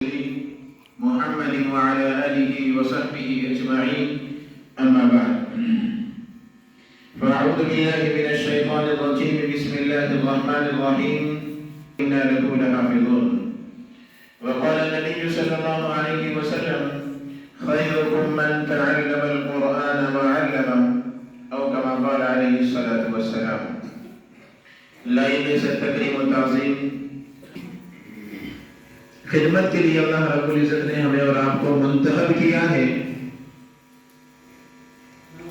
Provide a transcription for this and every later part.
محمد وعلى آله وصحبه أجمعين أما بعد فأعوذ بالله من الشيطان الرجيم بسم الله الرحمن الرحيم إنا له لحافظون وقال النبي صلى الله عليه وسلم خيركم من تعلم القرآن وعلمه أو كما قال عليه الصلاة والسلام लाइन से तकरीम और ताज़ीम खिदमत के लिए अल्लाह रब्बुल इज़्ज़त ने हमें और आपको मुंतखब किया है।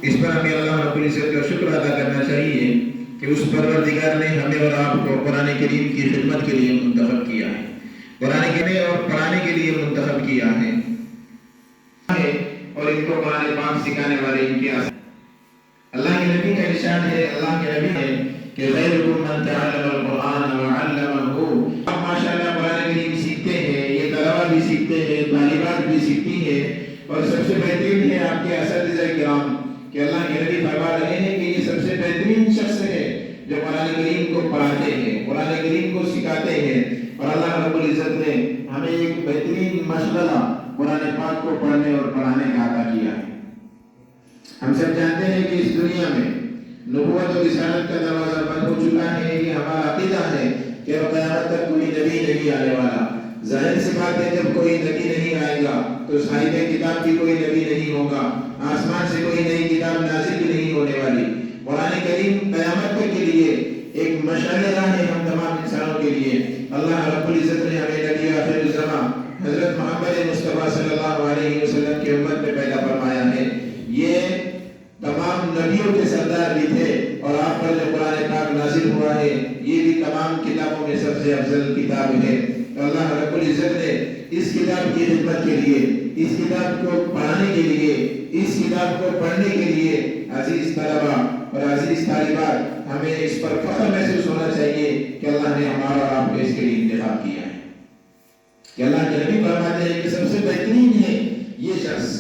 इस पर हमें अल्लाह रब्बुल इज़्ज़त का शुक्र अदा करना चाहिए कि उस परवरदिगार ने हमें और आपको कुरान करीम की खिदमत के लिए मुंतखब किया है, कुरान के और पढ़ाने के लिए मुंतखब किया है और इनको कुरान पाक सिखाने वाले इनके अल्लाह के नबी का इरशाद है, अल्लाह के नबी है कि खैरुकुम मन तअल्लम अल-कुरान व अल्लमहु। अब माशाअल्लाह कुरान करीम सीखते हैं, ये तलबा भी सीखते हैं, तालिबात भी सीखती हैं और सबसे बेहतरीन है आपके असातिज़ा किराम कि अल्लाह के नबी फरमा रहे हैं कि ये सबसे बेहतरीन शख्स है जो कुरान करीम को पढ़ाते हैं, कुरान करीम को सिखाते हैं। और अल्लाह रब्बुल इज़्ज़त ने हमें एक बेहतरीन मशगला कुरान पाक को पढ़ने और पढ़ाने का अता किया है। हम सब जानते हैं कि इस दुनिया में नबूवत और रिसालत का दरवाजा बंद हो चुका है। ये हमारा अकीदा है कि क़यामत तक कोई नबी नहीं आने वाला। जाहिर सी बात है जब कोई नबी नहीं आएगा तो साहिब किताब भी कोई नबी नहीं होगा, आसमान से कोई नई किताब नाज़िल भी नहीं होने वाली। कुरान करीम क़यामत तक के लिए एक मशाल राह है हम तमाम इंसानों के लिए। अल्लाह रब्बुल इज़्ज़त ने हमें नबी आखिर ज़मां हज़रत मोहम्मद मुस्तफ़ा सल्लल्लाहु अलैहि वसल्लम की उम्मत में पैदा फरमाया है। ये तमाम नबियों के सरदार भी थे और आप पर जो कुरान पाक नाज़िल हुआ है ये भी तमाम किताबों में सबसे अफजल किताब है। तो अल्लाह रब्बुल इज़्ज़त ने इस किताब की खिदमत के लिए, इस किताब को पढ़ाने के लिए, इस किताब को पढ़ने के लिए अजीज तलबा और अजीज तालिबात हमें इस पर फख्र महसूस होना चाहिए कि अल्लाह ने हमारा और आपको इसके लिए इंतखाब किया है। कि अल्लाह के नबी फरमाते हैं कि सबसे बेहतरीन है ये शख्स,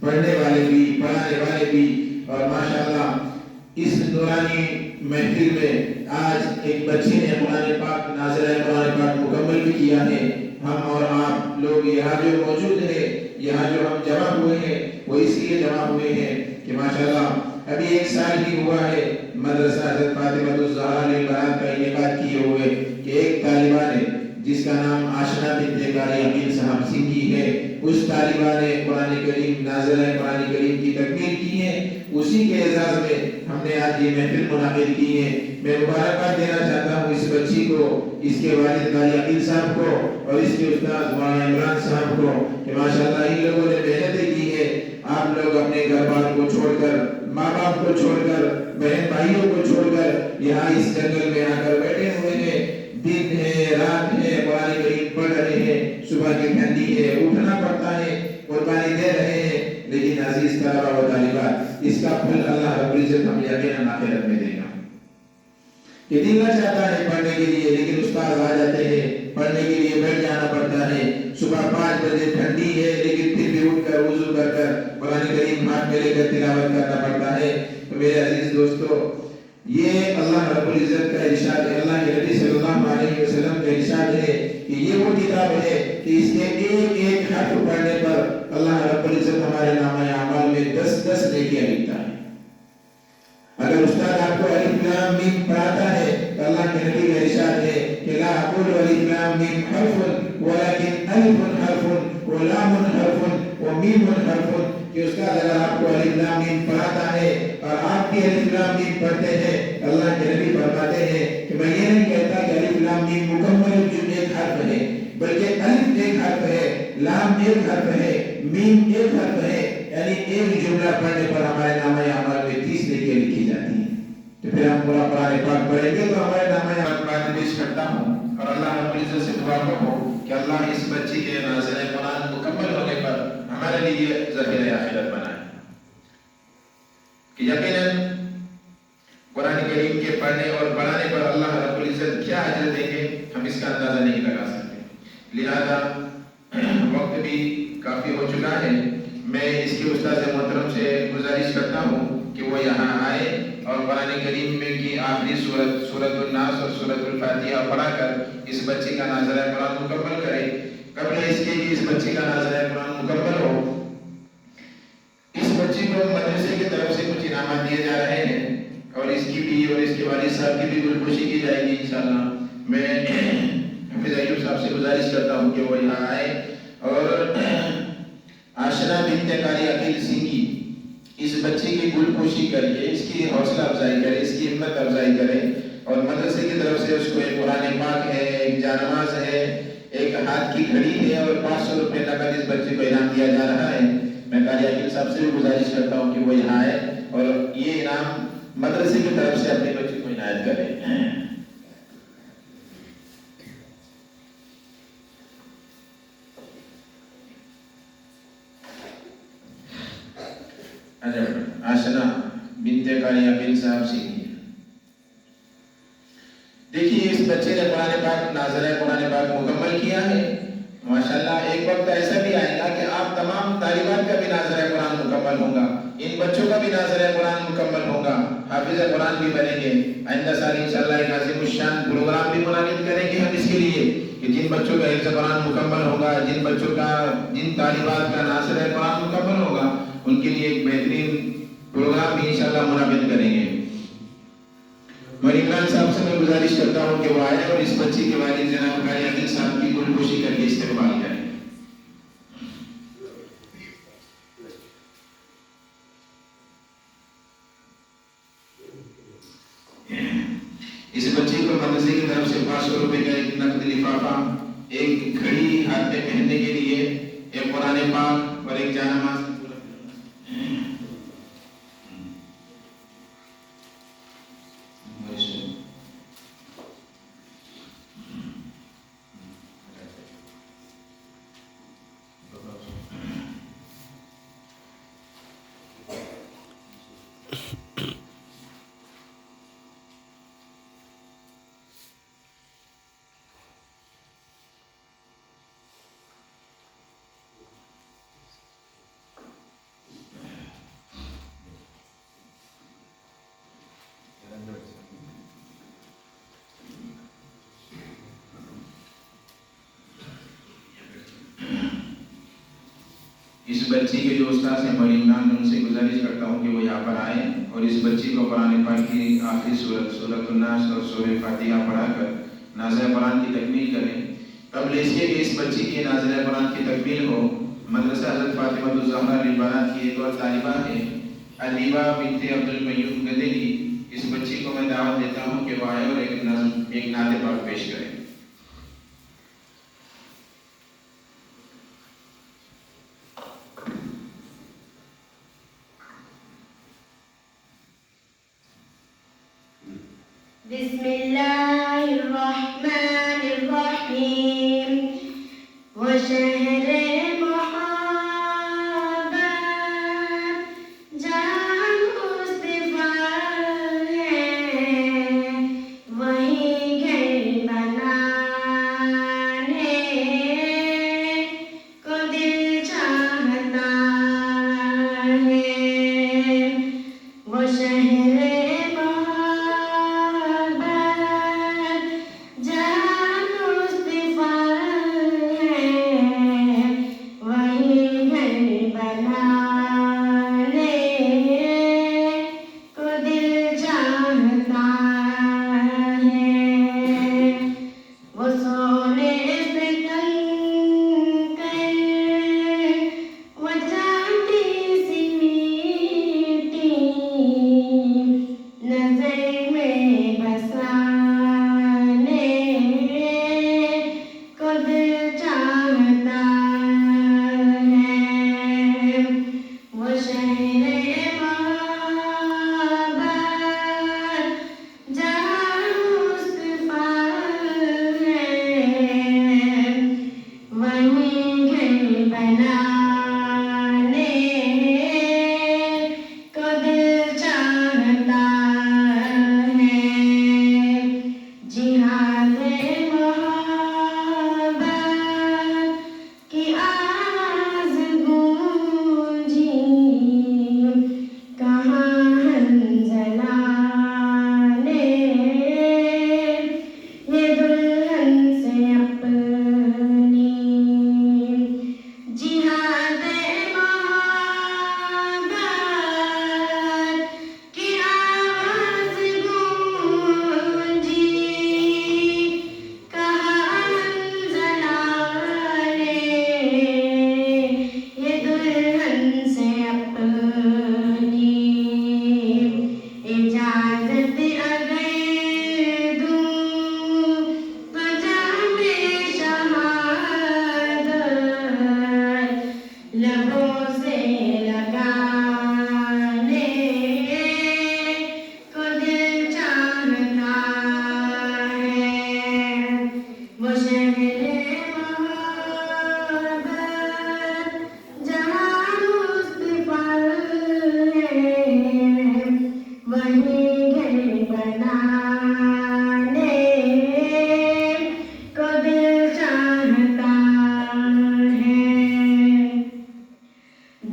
पढ़ने वाले भी, पढ़ाने वाले भी। और माशाअल्लाह इस नूरानी महफिल में आज एक बच्चे ने कुरान पाक नाज़िल कुरान पाक मुकम्मल भी किया है। हम और आप लोग यहाँ जो मौजूद है, यहाँ जो हम जमा हुए हैं वो इसलिए जमा हुए हैं कि माशाअल्लाह अभी 1 साल ही हुआ है मदरसा हज़रत फातिमातुज़ ज़हरा लिल-बनात का इनेकाद किए हुए कि एक तालिबा ने जिसका नाम आशना बिन्ते कारी अमीन साहब सिंघी है, उस तालिबा ने कुरान करीम नाज़िल कुरान करीम की तकमील की है। उसी के एजाज़ में हमने आज ये महफिल मुनाक़िद की है। मैं मुबारकबाद देना चाहता हूँ इस बच्ची को, इसके वालिद कारी अमीन साहब को और इसके उस्ताद मौलाना इमरान साहब को कि माशाअल्लाह इन लोगों ने मेहनत की है। आप लोग अपने घर बार को छोड़कर, माँ बाप को छोड़कर, बहन भाइयों को छोड़कर यहाँ इस जंगल में आकर बैठे हुए हैं। दिन है, रात है, कुरान करीम पढ़ रहे हैं, सुबह की ठंडी है, उठना पड़ता है, कुर्बानी दे रहे हैं। लेकिन अजीज तलबा व तालिबात इसका फल अल्लाह रब्बुल इज़्ज़त हमें यकीनन आखिरत में देगा। कि दिल न चाहता है पढ़ने के लिए लेकिन उस्ताद आ जाते हैं, पढ़ने के लिए बैठ जाना पड़ता है। सुबह 5 बजे ठंडी है लेकिन फिर भी उठकर वुज़ू कर कुरान करीम हाथ में लेकर तिलावत करना पड़ता है। तो मेरे अजीज दोस्तों, ये अल्लाह रब्बुल इज़्ज़त का इरशाद है, अल्लाह के नबी सल्लल्लाहु अलैहि वसल्लम का इरशाद है कि ये वो किताब है कि इसके एक एक हर्फ पढ़ने पर अल्लाह रब्बुल इज़्ज़त हमारे नामे अमाल में 10-10 नेकियां लिखता है। अगर उस्ताद आपको अलिफ लाम मीम पढ़ाता है तो अल्लाह के नबी का इरशाद है कि ला अक़ूलु अलिफ लाम मीम हर्फुन वलाकिन अलिफुन हर्फुन व लामुन हर्फुन व मीमुन हर्फुन। कि उस्ताद अगर आपको अलिफ लाम मीम पढ़ाता है और आप भी अलिफ लाम मीम पढ़ते हैं, अल्लाह के नबी फरमाते हैं कि मैं ये नहीं कहता कि अलिफ लाम मीम मुकम्मल एक हर्फ है, बल्कि अलिफ एक हर्फ है, लाम एक हर्फ है, मीम एक हर्फ है। यानी एक जुमला पढ़ने पर हमारे नामे अमल में 30 नेकियां लिखी जाती हैं। तो फिर हम पूरा कुरान पाक पढ़ेंगे तो हमारे नामे अमल बात पेश करता हूँ और अल्लाह रब्बुल इज़्ज़त से दुआ करो कि अल्लाह इस बच्ची के नाज़िल कुरान मुकम्मल होने पर हमारे लिए ज़ख़ीरे आखिरत बनाए। कि यकीनन कुरान करीम के पढ़ने और पढ़ाने पर अल्लाह रब्बुल इज़्ज़त क्या अजर देंगे हम इसका अंदाज़ा नहीं लगा सकते। लिहाजा वक्त भी काफ़ी हो चुका है। मैं इसके उस्ताद मोहतरम से गुजारिश करता हूँ कि वो यहाँ आए और कुरान करीम में की आखिरी सूरत सूरतुन नास और सूरतुल फातिहा पढ़ाकर इस बच्चे का नाज़िल कुरान मुकम्मल करें। कबल इसके कि इस बच्चे का नाज़िल कुरान मुकम्मल हो, इस बच्चे को मदरसे की तरफ से कुछ इनाम दिए जा रहे हैं और इसकी भी और इसके वालिद साहब की भी गुलखुशी की जाएगी इंशाअल्लाह। मैं हाफिज अय्यूब साहब से गुजारिश करता हूँ कि वो यहाँ आए और आशना बिन्ते कारी अकील सिंह की इस बच्चे की गुलखुशी करिए, इसकी हौसला अफजाई करें, इसकी हिम्मत अफजाई करें और मदरसे की तरफ से उसको एक कुरान पाक है, एक जानमाज है, एक हाथ की घड़ी है और 500 रुपये नकद इस बच्चे को इनाम दिया जा रहा है। मैं कारी अकील साहब से भी गुजारिश करता हूँ कि वो यहाँ आए और ये इनाम मदरसे की तरफ से अपने बच्चे को इनायत करें। आशना बिन्ते कारी अकील साहब से देखिए, इस बच्चे ने कुरान पाक नाज़िल कुरान पाक मुकम्मल किया है माशाल्लाह। एक वक्त ऐसा भी आएगा कि आप तमाम तालिबात का भी नाज़िल कुरान मुकम्मल होगा, इन बच्चों का भी नाज़िल कुरान मुकम्मल होगा, हाफिज कुरान भी बनेंगे। आइंदा साल इंशाअल्लाह एक अज़ीमुश्शान प्रोग्राम भी मुनाकिद करेंगे हम इसके लिए कि जिन बच्चों का हिफ्ज़ कुरान मुकम्मल होगा, जिन बच्चों का जिन तालिबात का नाज़िल कुरान मुकम्मल होगा, उनके लिए एक बेहतरीन प्रोग्राम भी इंशाअल्लाह मुनाकिद करेंगे। और इमरान साहब से मैं गुजारिश करता हूँ कि वो आए और इस बच्चे के वालिद जनाब कारी अकील साहब की गुलखुशी करके इस्तेमाल करें। इस बच्चे को मदरसे की तरफ से 500 रुपए का एक नकद लिफाफा, एक घड़ी हाथ में पहनने के लिए, एक कुरान पाक और एक जानमाज इस बच्चे के जो उस्ताद हैं मौलवी इमरान, उनसे गुजारिश करता हूँ कि वो यहाँ पर आए और इस बच्चे को कुरान पाक की आखिरी सूरत सूरतुन नास और सूरह फातिहा पढ़ाकर नाज़िल कुरान की तकमील करें। कबल इसके कि इस बच्चे की नाज़िल कुरान की तकमील हो, मदरसा हज़रत फातिमा ज़हरा लिबानात की एक और तालिबा है अलीबा बिन्ते अब्दुल मय्यूम गदेली, इस बच्चे को मैं दावत देता हूँ कि वो आए और एक नात पाक पेश करें। बिस्मिल्लाहिर्रहमानिर्रहीम व शहरे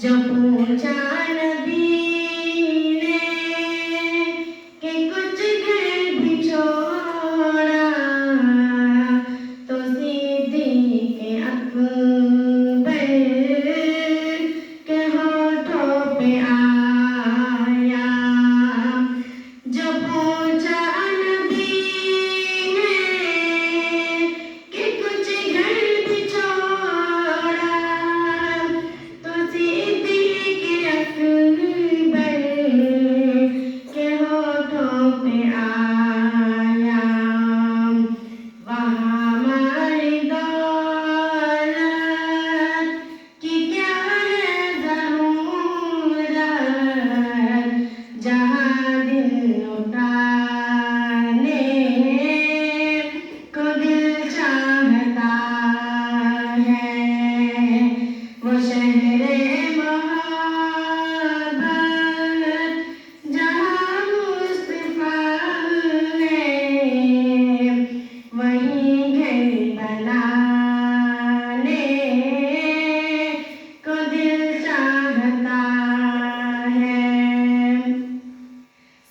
जो पूछा नबी ने कि कुछ घर भी छोड़ा तो सिद्दीक़ अकबर के होठों पे आया। जो पूछा नबी ने कि कुछ घर भी छोड़ा तो सिद्दीक़ अकबर के होठों पे आया। वहाँ हमारी दौलत की क्या है ज़रूरत, जहाँ दिल लुटाने को दिल चाहता है। वो शहरे मोहब्बत जहाँ मुस्तफा है, वहीं घर बनाने को दिल चाहता है।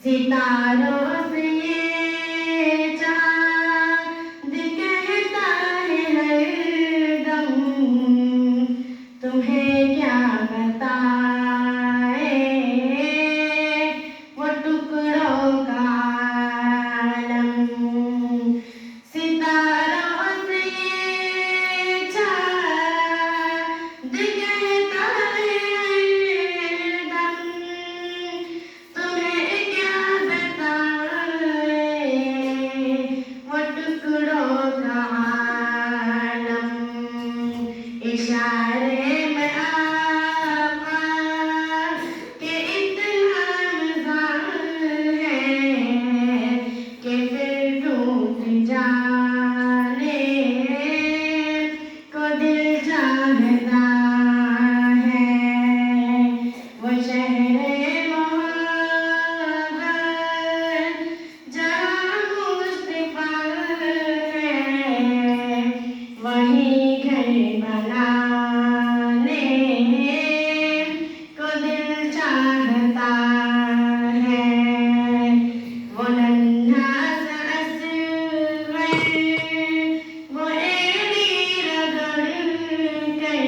सितारों से ये चाँद कहता है हरदम, तुम्हें क्या बताए वो टुकड़ों का आलम। सितारों से ये चाँद कहता है हरदम, तुम्हें क्या बताए वो टुकड़ों का आलम। इशारे में आका के इतना मज़ा है कि फिर टूट जाने को दिल चाहता है। वो शहरे मोहब्बत जहाँ मुस्तफा है, वहीं घर बनाने को दिल चाहता है। वो नन्हा सा असग़र वो एड़ी रगड़ कर